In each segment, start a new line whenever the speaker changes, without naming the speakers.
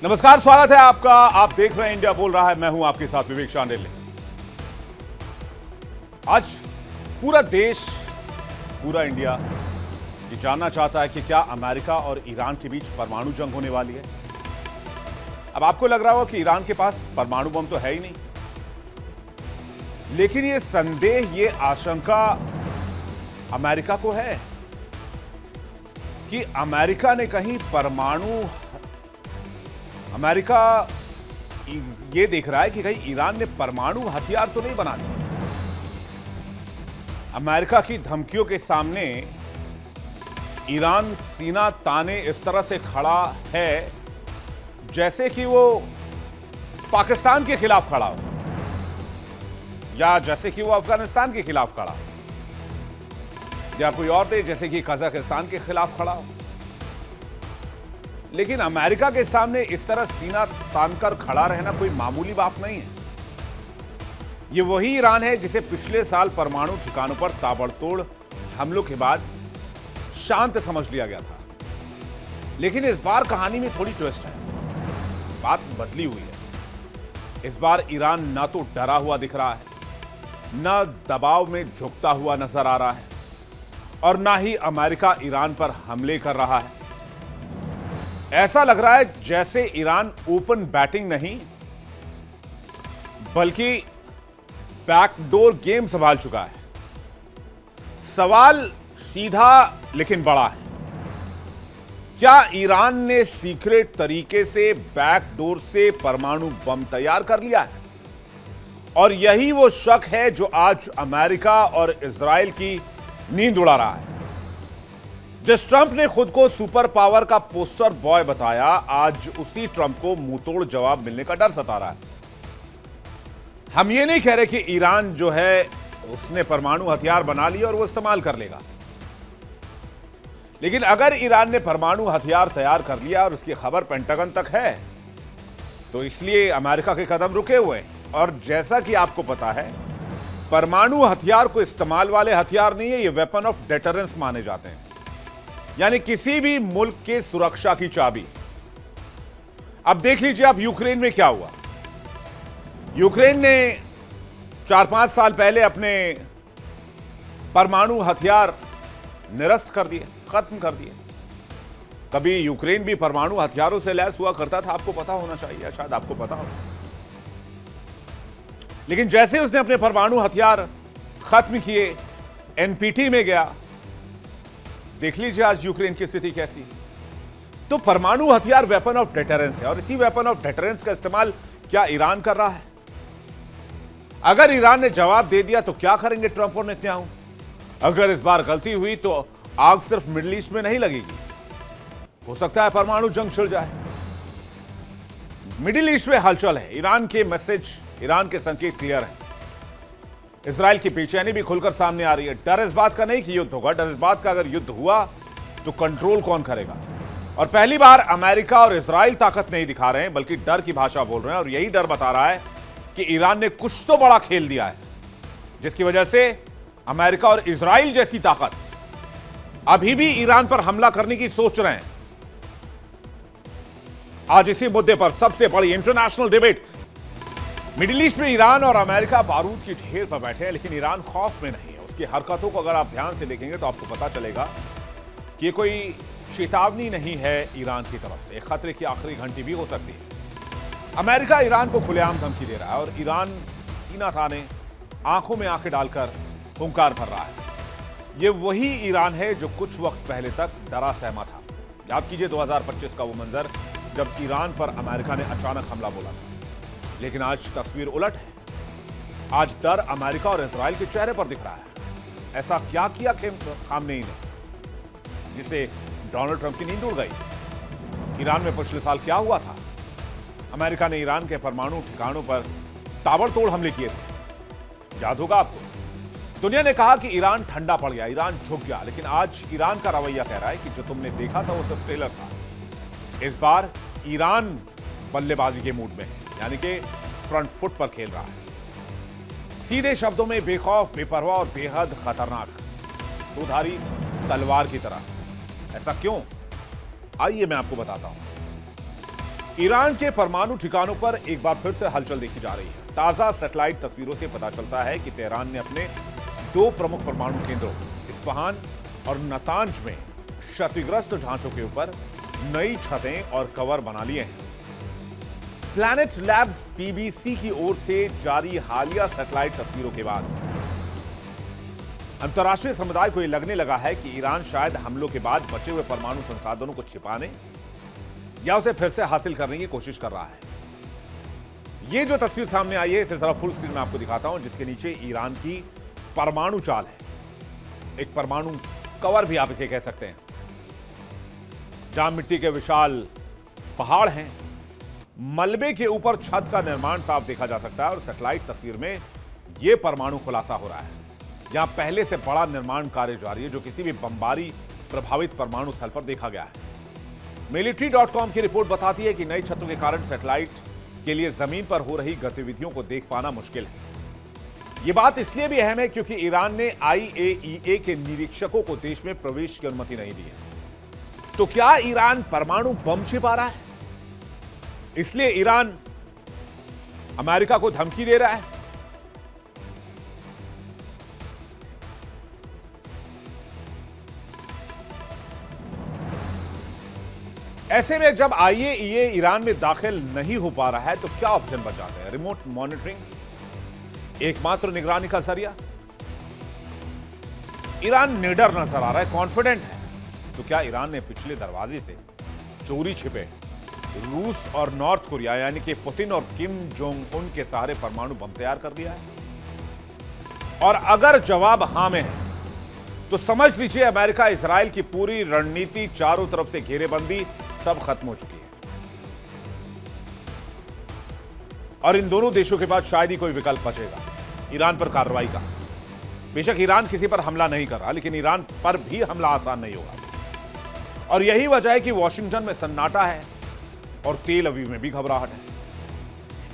नमस्कार, स्वागत है आपका। आप देख रहे हैं इंडिया बोल रहा है। मैं हूं आपके साथ विवेक शांडिल्य। आज पूरा देश, पूरा इंडिया ये जानना चाहता है कि क्या अमेरिका और ईरान के बीच परमाणु जंग होने वाली है। अब आपको लग रहा होगा कि ईरान के पास परमाणु बम तो है ही नहीं, लेकिन ये संदेह, ये आशंका अमेरिका को है कि अमेरिका ने कहीं अमेरिका ये देख रहा है कि कहीं ईरान ने परमाणु हथियार तो नहीं बना दिए। अमेरिका की धमकियों के सामने ईरान सीना ताने इस तरह से खड़ा है जैसे कि वो पाकिस्तान के खिलाफ खड़ा हो, या जैसे कि वो अफगानिस्तान के खिलाफ खड़ा हो, या कोई और देश जैसे कि कजाकिस्तान के खिलाफ खड़ा हो। लेकिन अमेरिका के सामने इस तरह सीना तानकर खड़ा रहना कोई मामूली बात नहीं है। यह वही ईरान है जिसे पिछले साल परमाणु ठिकानों पर ताबड़तोड़ हमलों के बाद शांत समझ लिया गया था। लेकिन इस बार कहानी में थोड़ी ट्विस्ट है, बात बदली हुई है। इस बार ईरान ना तो डरा हुआ दिख रहा है, ना दबाव में झुकता हुआ नजर आ रहा है, और ना ही अमेरिका ईरान पर हमले कर रहा है। ऐसा लग रहा है जैसे ईरान ओपन बैटिंग नहीं बल्कि बैकडोर गेम संभाल चुका है। सवाल सीधा लेकिन बड़ा है, क्या ईरान ने सीक्रेट तरीके से बैकडोर से परमाणु बम तैयार कर लिया है? और यही वो शक है जो आज अमेरिका और इजराइल की नींद उड़ा रहा है। जिस ट्रंप ने खुद को सुपर पावर का पोस्टर बॉय बताया, आज उसी ट्रंप को मुंहतोड़ जवाब मिलने का डर सता रहा है। हम ये नहीं कह रहे कि ईरान जो है उसने परमाणु हथियार बना लिया और वो इस्तेमाल कर लेगा, लेकिन अगर ईरान ने परमाणु हथियार तैयार कर लिया और उसकी खबर पेंटागन तक है, तो इसलिए अमेरिका के कदम रुके हुए हैं। और जैसा कि आपको पता है, परमाणु हथियार को इस्तेमाल वाले हथियार नहीं है, ये वेपन ऑफ डेटरेंस माने जाते हैं, यानी किसी भी मुल्क के सुरक्षा की चाबी। अब देख लीजिए आप यूक्रेन में क्या हुआ। यूक्रेन ने 4-5 साल पहले अपने परमाणु हथियार निरस्त कर दिए, खत्म कर दिए। कभी यूक्रेन भी परमाणु हथियारों से लैस हुआ करता था, आपको पता होना चाहिए, शायद आपको पता हो। लेकिन जैसे उसने अपने परमाणु हथियार खत्म किए, एनपीटी में गया, देख लीजिए आज यूक्रेन की स्थिति कैसी। तो परमाणु हथियार वेपन ऑफ डेटरेंस है, और इसी वेपन ऑफ डेटरेंस का इस्तेमाल क्या ईरान कर रहा है? अगर ईरान ने जवाब दे दिया तो क्या करेंगे ट्रंप और नेतन्याहू? अगर इस बार गलती हुई तो आग सिर्फ मिडिल ईस्ट में नहीं लगेगी, हो सकता है परमाणु जंग छिड़ जाए। मिडिल ईस्ट में हलचल है। ईरान के मैसेज, ईरान के संकेत क्लियर है। इजराइल की बेचैनी भी खुलकर सामने आ रही है। डर इस बात का नहीं कि युद्ध होगा, डर इस बात का अगर युद्ध हुआ तो कंट्रोल कौन करेगा। और पहली बार अमेरिका और इजराइल ताकत नहीं दिखा रहे हैं, बल्कि डर की भाषा बोल रहे हैं। और यही डर बता रहा है कि ईरान ने कुछ तो बड़ा खेल दिया है, जिसकी वजह से अमेरिका और इजराइल जैसी ताकत अभी भी ईरान पर हमला करने की सोच रहे हैं। आज इसी मुद्दे पर सबसे बड़ी इंटरनेशनल डिबेट। मिडिल ईस्ट में ईरान और अमेरिका बारूद की ढेर पर बैठे हैं, लेकिन ईरान खौफ में नहीं है। उसकी हरकतों को अगर आप ध्यान से देखेंगे तो आपको पता चलेगा कि ये कोई चेतावनी नहीं है ईरान की तरफ से। खतरे की आखिरी घंटी भी हो सकती है। अमेरिका ईरान को खुलेआम धमकी दे रहा है और ईरान सीना ताने आंखों में आंखें डालकर हुंकार भर रहा है। ये वही ईरान है जो कुछ वक्त पहले तक डरा सहमा था। याद कीजिए 2025 का वो मंजर जब ईरान पर अमेरिका ने अचानक हमला बोला था। लेकिन आज तस्वीर उलट है। आज डर अमेरिका और इजराइल के चेहरे पर दिख रहा है। ऐसा क्या किया खामनेई ने जिसे डोनाल्ड ट्रंप की नींद उड़ गई? ईरान में पिछले साल क्या हुआ था? अमेरिका ने ईरान के परमाणु ठिकानों पर ताबड़तोड़ हमले किए थे, याद होगा आपको। दुनिया ने कहा कि ईरान ठंडा पड़ गया, ईरान झुक गया, लेकिन आज ईरान का रवैया कह रहा है कि जो तुमने देखा था वो सिर्फ ट्रेलर था। इस बार ईरान बल्लेबाजी के मूड में है, यानी कि फ्रंट फुट पर खेल रहा है। सीधे शब्दों में बेखौफ, बेपरवाह और बेहद खतरनाक, दोधारी तलवार की तरह। ऐसा क्यों? आइए मैं आपको बताता हूं। ईरान के परमाणु ठिकानों पर एक बार फिर से हलचल देखी जा रही है। ताजा सैटेलाइट तस्वीरों से पता चलता है कि तेहरान ने अपने दो प्रमुख परमाणु केंद्रों इस्फहान और नतांज में क्षतिग्रस्त ढांचों के ऊपर नई छतें और कवर बना लिए हैं। प्लैनेट लैब्स पीबीसी की ओर से जारी हालिया सैटेलाइट तस्वीरों के बाद अंतर्राष्ट्रीय समुदाय को यह लगने लगा है कि ईरान शायद हमलों के बाद बचे हुए परमाणु संसाधनों को छिपाने या उसे फिर से हासिल करने की कोशिश कर रहा है। यह जो तस्वीर सामने आई है इसे जरा फुल स्क्रीन में आपको दिखाता हूं, जिसके नीचे ईरान की परमाणु चाल है, एक परमाणु कवर भी आप इसे कह सकते हैं, जहां मिट्टी के विशाल पहाड़ हैं। मलबे के ऊपर छत का निर्माण साफ देखा जा सकता है और सैटेलाइट तस्वीर में यह परमाणु खुलासा हो रहा है। यहां पहले से बड़ा निर्माण कार्य जारी है जो किसी भी बमबारी प्रभावित परमाणु स्थल पर देखा गया है। Military.com की रिपोर्ट बताती है कि नई छतों के कारण सैटेलाइट के लिए जमीन पर हो रही गतिविधियों को देख पाना मुश्किल है। यह बात इसलिए भी अहम है क्योंकि ईरान ने IAEA के निरीक्षकों को देश में प्रवेश की अनुमति नहीं दी है। तो क्या ईरान परमाणु बम छिपा रहा है? इसलिए ईरान अमेरिका को धमकी दे रहा है? ऐसे में जब IAEA ईरान में दाखिल नहीं हो पा रहा है तो क्या ऑप्शन बच जाते हैं? रिमोट मॉनिटरिंग एकमात्र निगरानी का जरिया? ईरान निडर नजर आ रहा है, कॉन्फिडेंट है। तो क्या ईरान ने पिछले दरवाजे से चोरी छिपे रूस और नॉर्थ कोरिया यानी कि पुतिन और किम जोंग उन के सहारे परमाणु बम तैयार कर दिया है? और अगर जवाब हां में है तो समझ लीजिए अमेरिका इजराइल की पूरी रणनीति, चारों तरफ से घेरेबंदी सब खत्म हो चुकी है और इन दोनों देशों के बाद शायद ही कोई विकल्प बचेगा ईरान पर कार्रवाई का। बेशक ईरान किसी पर हमला नहीं कर रहा, लेकिन ईरान पर भी हमला आसान नहीं होगा और यही वजह है कि वॉशिंगटन में सन्नाटा है और तेल अवीव में भी घबराहट है।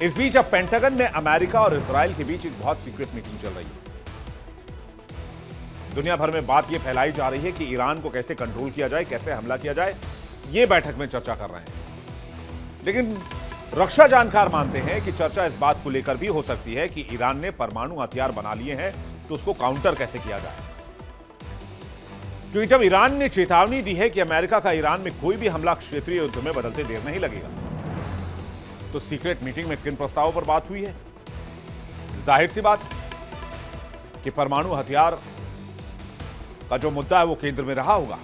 इस बीच अब पेंटागन में अमेरिका और इजराइल के बीच एक बहुत सीक्रेट मीटिंग चल रही है। दुनिया भर में बात यह फैलाई जा रही है कि ईरान को कैसे कंट्रोल किया जाए, कैसे हमला किया जाए, यह बैठक में चर्चा कर रहे हैं। लेकिन रक्षा जानकार मानते हैं कि चर्चा इस बात को लेकर भी हो सकती है कि ईरान ने परमाणु हथियार बना लिए हैं तो उसको काउंटर कैसे किया जाए, क्योंकि जब ईरान ने चेतावनी दी है कि अमेरिका का ईरान में कोई भी हमला क्षेत्रीय युद्ध में बदलते देर नहीं लगेगा, तो सीक्रेट मीटिंग में किन प्रस्तावों पर बात हुई है? जाहिर सी बात कि परमाणु हथियार का जो मुद्दा है वो केंद्र में रहा होगा।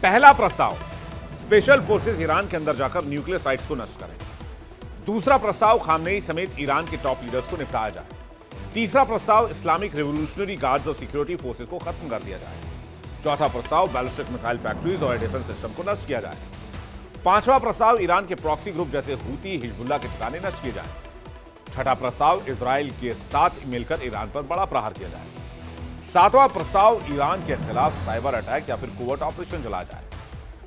पहला प्रस्ताव, स्पेशल फोर्सेस ईरान के अंदर जाकर न्यूक्लियर साइट्स को नष्ट करें। दूसरा प्रस्ताव, खामनेई समेत ईरान के टॉप लीडर्स को निपटाया जाए। तीसरा प्रस्ताव, इस्लामिक रिवोल्यूशनरी गार्ड्स और सिक्योरिटी फोर्सेस को खत्म कर दिया जाए। चौथा प्रस्ताव, बैलिस्टिक मिसाइल फैक्ट्रीज और डिफेंस सिस्टम को नष्ट किया जाए। पांचवा प्रस्ताव, ईरान के प्रॉक्सी ग्रुप जैसे हूती, हिजबुल्लाह के ठिकाने नष्ट किए जाए। छठा प्रस्ताव, इजराइल के साथ मिलकर ईरान पर बड़ा प्रहार किया जाए। सातवां प्रस्ताव, ईरान के खिलाफ साइबर अटैक या फिर कोवर्ट ऑपरेशन चलाया जाए।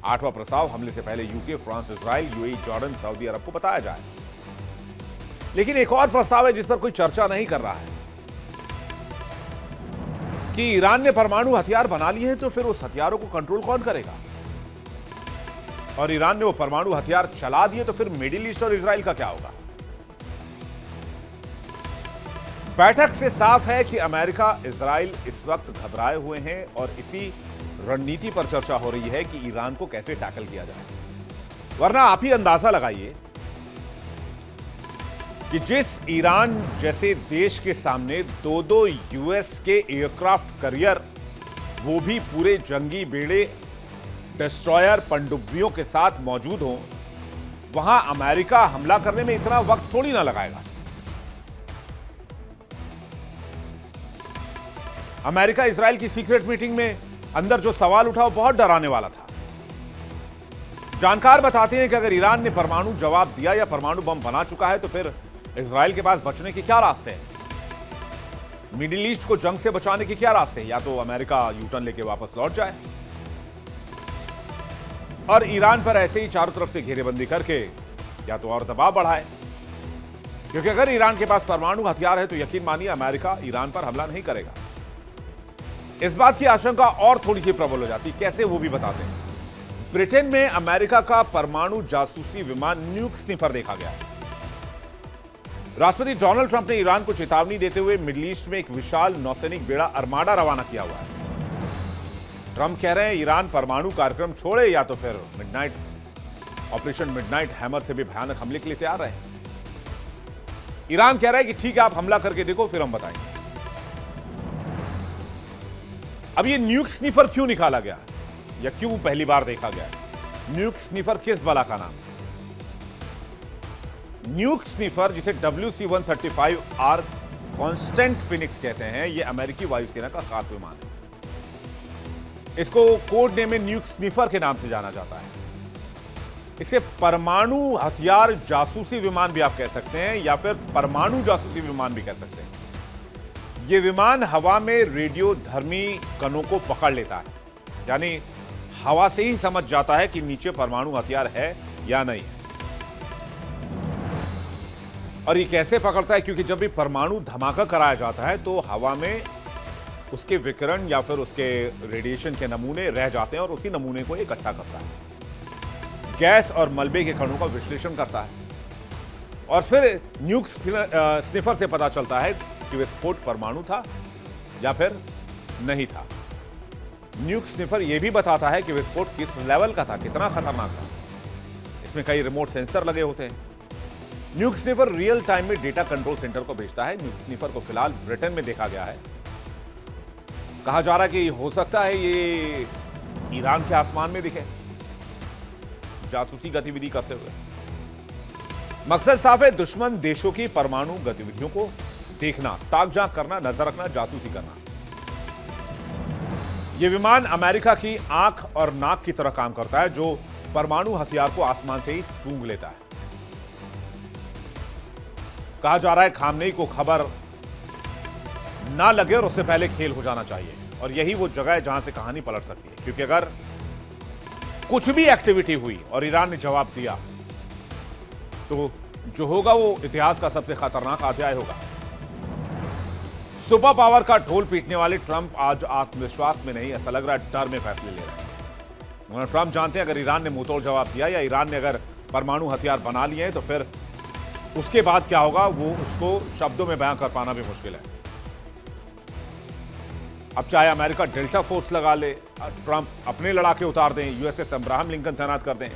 आठवां प्रस्ताव, हमले से पहले UK, France, Israel, UAE, Jordan, सऊदी अरब को बताया जाए। लेकिन एक और प्रस्ताव है जिस पर कोई चर्चा नहीं कर रहा है कि ईरान ने परमाणु हथियार बना लिए हैं तो फिर उस हथियारों को कंट्रोल कौन करेगा? और ईरान ने वो परमाणु हथियार चला दिए तो फिर मिडिल ईस्ट और इजराइल का क्या होगा? बैठक से साफ है कि अमेरिका, इजराइल इस वक्त घबराए हुए हैं और इसी रणनीति पर चर्चा हो रही है कि ईरान को कैसे टैकल किया जाए। वरना आप ही अंदाजा लगाइए कि जिस ईरान जैसे देश के सामने दो यूएस के एयरक्राफ्ट कैरियर, वो भी पूरे जंगी बेड़े, डिस्ट्रॉयर, पनडुब्बियों के साथ मौजूद हो, वहां अमेरिका हमला करने में इतना वक्त थोड़ी ना लगाएगा। अमेरिका इजराइल की सीक्रेट मीटिंग में अंदर जो सवाल उठा वो बहुत डराने वाला था। जानकार बताते हैं कि अगर ईरान ने परमाणु जवाब दिया या परमाणु बम बना चुका है तो फिर इजराइल के पास बचने के क्या रास्ते हैं? मिडिल ईस्ट को जंग से बचाने के क्या रास्ते हैं? या तो अमेरिका यूटर्न लेके वापस लौट जाए और ईरान पर ऐसे ही चारों तरफ से घेरेबंदी करके या तो और दबाव बढ़ाए, क्योंकि अगर ईरान के पास परमाणु हथियार है तो यकीन मानिए अमेरिका ईरान पर हमला नहीं करेगा। इस बात की आशंका और थोड़ी सी प्रबल हो जाती, कैसे वो भी बताते हैं। ब्रिटेन में अमेरिका का परमाणु जासूसी विमान न्यूक स्निफर देखा गया। राष्ट्रपति डोनाल्ड ट्रंप ने ईरान को चेतावनी देते हुए मिडिल ईस्ट में एक विशाल नौसैनिक बेड़ा अरमाडा रवाना किया हुआ है। ट्रंप कह रहे हैं ईरान परमाणु कार्यक्रम छोड़े या तो फिर ऑपरेशन मिडनाइट हैमर से भी भयानक हमले के लिए तैयार रहे। ईरान कह रहा है कि ठीक है, आप हमला करके देखो, फिर हम बताएंगे। अब ये न्यूक स्निफर क्यों निकाला गया या क्यों पहली बार देखा गया? न्यूक स्निफर किस बला का नाम? न्यूक स्निफर, जिसे WC-135R कांस्टेंट फिनिक्स कहते हैं, यह अमेरिकी वायुसेना का खास विमान है। इसको कोड नेम में न्यूक स्निफर के नाम से जाना जाता है। इसे परमाणु हथियार जासूसी विमान भी आप कह सकते हैं या फिर परमाणु जासूसी विमान भी कह सकते हैं। यह विमान हवा में रेडियो धर्मी कणों को पकड़ लेता है, यानी हवा से ही समझ जाता है कि नीचे परमाणु हथियार है या नहीं है। और ये कैसे पकड़ता है? क्योंकि जब भी परमाणु धमाका कराया जाता है तो हवा में उसके विकिरण या फिर उसके रेडिएशन के नमूने रह जाते हैं और उसी नमूने को इकट्ठा करता है, गैस और मलबे के कणों का विश्लेषण करता है और फिर न्यूक स्निफर से पता चलता है कि विस्फोट परमाणु था या फिर नहीं था। न्यूक स्निफर यह भी बताता है कि विस्फोट किस लेवल का था, कितना खतरनाक था। इसमें कई रिमोट सेंसर लगे होते हैं। न्यूक स्निफर रियल टाइम में डेटा कंट्रोल सेंटर को भेजता है। न्यूक स्निफर को फिलहाल ब्रिटेन में देखा गया है। कहा जा रहा है कि हो सकता है ये ईरान के आसमान में दिखे जासूसी गतिविधि करते हुए। मकसद साफ है, दुश्मन देशों की परमाणु गतिविधियों को देखना, ताक झांक करना, नजर रखना, जासूसी करना। यह विमान अमेरिका की आंख और नाक की तरह काम करता है, जो परमाणु हथियार को आसमान से ही सूंघ लेता है। कहा जा रहा है खामनेई को खबर ना लगे और उससे पहले खेल हो जाना चाहिए, और यही वो जगह है जहां से कहानी पलट सकती है। क्योंकि अगर कुछ भी एक्टिविटी हुई और ईरान ने जवाब दिया तो जो होगा वो इतिहास का सबसे खतरनाक अध्याय होगा। सुपर पावर का ढोल पीटने वाले ट्रंप आज आत्मविश्वास में नहीं, ऐसा लग रहा है डर में फैसले ले रहे हैं। ट्रंप जानते हैं अगर ईरान ने मुंहतोड़ जवाब दिया या ईरान ने अगर परमाणु हथियार बना लिए हैं तो फिर उसके बाद क्या होगा वो उसको शब्दों में बयां कर पाना भी मुश्किल है। अब चाहे अमेरिका डेल्टा फोर्स लगा ले, ट्रंप अपने लड़ाके उतार दें, यूएसएस अब्राहम लिंकन तैनात कर दें,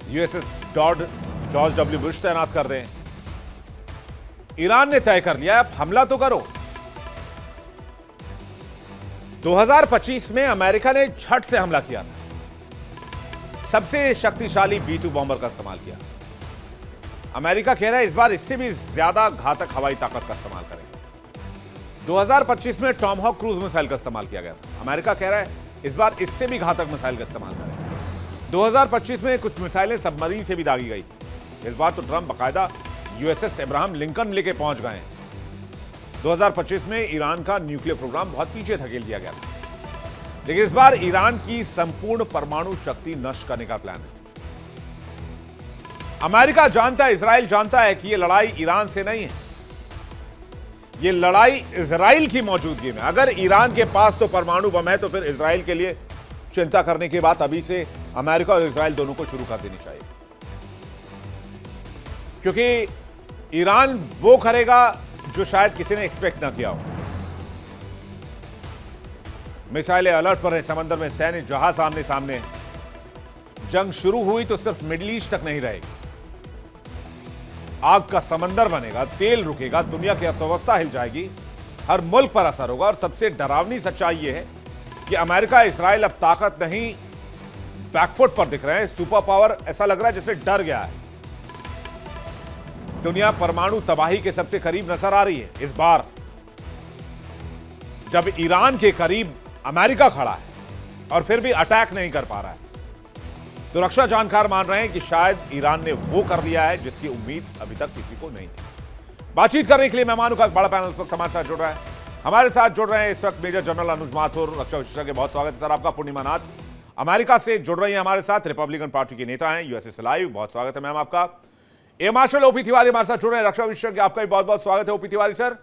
यूएसएस जॉर्ज डब्ल्यू बुश तैनात कर दें, ईरान ने तय कर लिया अब हमला तो करो। 2025 में अमेरिका ने झट से हमला किया था, सबसे शक्तिशाली B-2 बॉम्बर का इस्तेमाल किया। अमेरिका कह रहा है इस बार इससे भी ज्यादा घातक हवाई ताकत का इस्तेमाल करेंगे। 2025 में टॉमहॉक क्रूज मिसाइल का इस्तेमाल किया गया था। अमेरिका कह रहा है इस बार इससे भी घातक मिसाइल का इस्तेमाल करेंगे। 2025 में कुछ मिसाइलें सबमरीन से भी दागी गई। इस बार तो ट्रंप बकायदा यूएसएस अब्राहम लिंकन लेके पहुंच गए। 2025 में ईरान का न्यूक्लियर प्रोग्राम बहुत पीछे धकेल दिया गया था, लेकिन इस बार ईरान की संपूर्ण परमाणु शक्ति नष्ट करने का प्लान है। अमेरिका जानता है, इजराइल जानता है कि यह लड़ाई ईरान से नहीं है, यह लड़ाई इजराइल की मौजूदगी में। अगर ईरान के पास तो परमाणु बम है तो फिर इजराइल के लिए चिंता करने की बात अभी से अमेरिका और इजराइल दोनों को शुरू कर देनी चाहिए, क्योंकि ईरान वो करेगा जो शायद किसी ने एक्सपेक्ट ना किया हो। मिसाइलें अलर्ट पर है, समंदर में सैन्य जहाज आमने सामने। जंग शुरू हुई तो सिर्फ मिडिल ईस्ट तक नहीं रहेगी, आग का समंदर बनेगा, तेल रुकेगा, दुनिया की अर्थव्यवस्था हिल जाएगी, हर मुल्क पर असर होगा। और सबसे डरावनी सच्चाई यह है कि अमेरिका इजराइल अब ताकत नहीं बैकफुट पर दिख रहे हैं। सुपर पावर ऐसा लग रहा है जैसे डर गया है। दुनिया परमाणु तबाही के सबसे करीब नजर आ रही है इस बार, जब ईरान के करीब अमेरिका खड़ा है और फिर भी अटैक नहीं कर पा रहा है। तो रक्षा जानकार मान रहे हैं कि शायद ईरान ने वो कर लिया है जिसकी उम्मीद अभी तक किसी को नहीं थी। बातचीत करने के लिए मेहमानों का एक बड़ा पैनल इस वक्त हमारे साथ जुड़ रहा है। हमारे साथ जुड़ रहे हैं इस वक्त मेजर जनरल अनुज माथुर, रक्षा विशेषज्ञ। बहुत स्वागत है सर आपका। पूर्णिमा नाथ अमेरिका से जुड़ रही है हमारे साथ, रिपब्लिकन पार्टी के नेता हैं, यूएसए से लाइव। बहुत स्वागत है मैम आपका। एयर मार्शल ओपी तिवारी हमारे साथ जुड़ रहे हैं, रक्षा विशेषज्ञ। आपका भी बहुत बहुत स्वागत है ओपी तिवारी सर।